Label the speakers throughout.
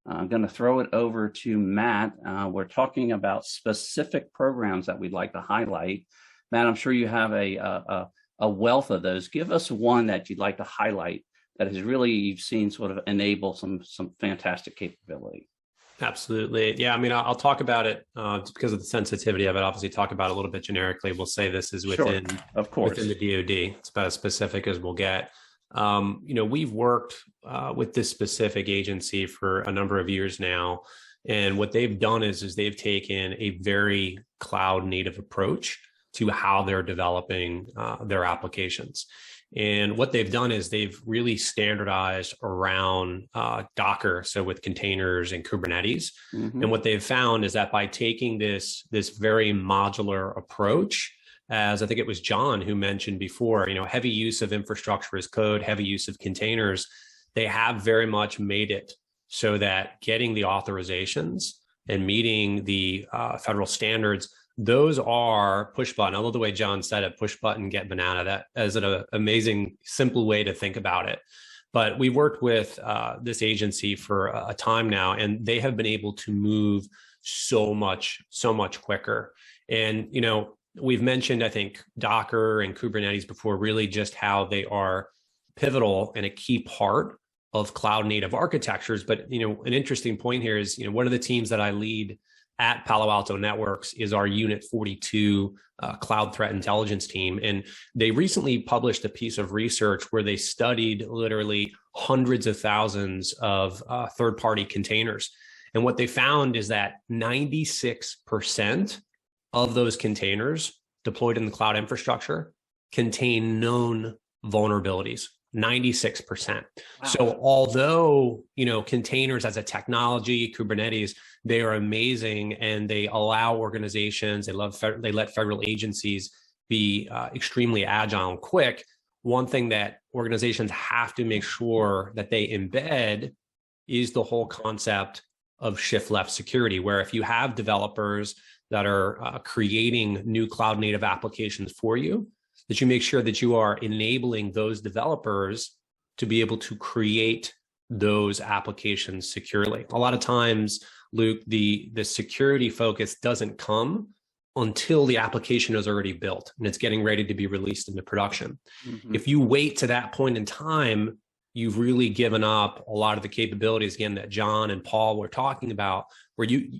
Speaker 1: I'm going to throw it over to Matt. We're talking about specific programs that we'd like to highlight. Matt, I'm sure you have a wealth of those. Give us one that you'd like to highlight that has really, you've seen sort of enable some fantastic capability.
Speaker 2: Absolutely. Yeah. I mean, I'll talk about it just because of the sensitivity of it. Obviously, talk about it a little bit generically. We'll say this is within,
Speaker 1: sure, of course,
Speaker 2: within the DoD. It's about as specific as we'll get. We've worked with this specific agency for a number of years now. And what they've done is they've taken a very cloud native approach to how they're developing their applications. And what they've done is they've really standardized around Docker, so with containers and Kubernetes. Mm-hmm. And what they've found is that by taking this very modular approach, as I think it was John who mentioned before, heavy use of infrastructure as code, heavy use of containers, they have very much made it so that getting the authorizations and meeting the federal standards, those are push button. I love the way John said it, push button, get banana. That is an amazing, simple way to think about it. But we worked with this agency for a time now, and they have been able to move so much quicker. And, we've mentioned, I think, Docker and Kubernetes before, really just how they are pivotal and a key part of cloud native architectures. But, an interesting point here is, one of the teams that I lead at Palo Alto Networks is our Unit 42 cloud threat intelligence team. And they recently published a piece of research where they studied literally hundreds of thousands of third-party containers. And what they found is that 96% of those containers deployed in the cloud infrastructure contain known vulnerabilities. 96%. Wow. So although, containers as a technology, Kubernetes, they are amazing and they allow organizations, they let federal agencies be extremely agile and quick. One thing that organizations have to make sure that they embed is the whole concept of shift left security, where if you have developers that are creating new cloud native applications for you, that you make sure that you are enabling those developers to be able to create those applications securely. A lot of times, Luke, the security focus doesn't come until the application is already built and it's getting ready to be released into production. Mm-hmm. If you wait to that point in time, you've really given up a lot of the capabilities, again, that John and Paul were talking about,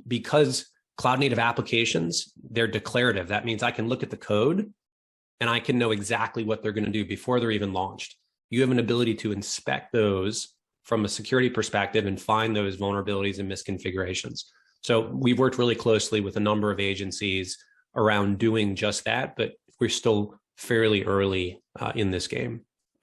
Speaker 2: because cloud native applications, they're declarative. That means I can look at the code and I can know exactly what they're going to do before they're even launched. You have an ability to inspect those from a security perspective and find those vulnerabilities and misconfigurations. So we've worked really closely with a number of agencies around doing just that, but we're still fairly early in this game.